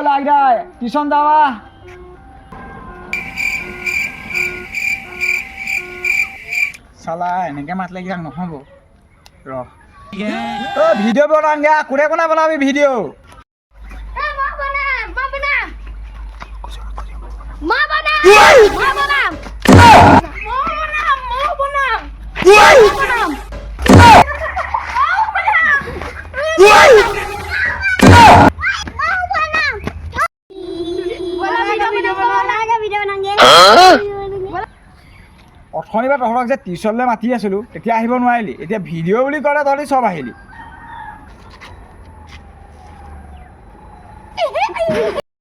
লাগ যায় টিউশন যাওয়া চালা এনেকে মাতলে কিবা নহ'ব ৰ ভিডিঅ' বনাওঁগে কোনে কোনে বনাবি ভিডিঅ' অথনিবাৰ তহঁতক যে টিউচনলৈ মাতি আছিলোঁ তেতিয়া আহিব নোৱাৰিলি এতিয়া ভিডিঅ' বুলি ক'লে তহঁতি চব আহিলি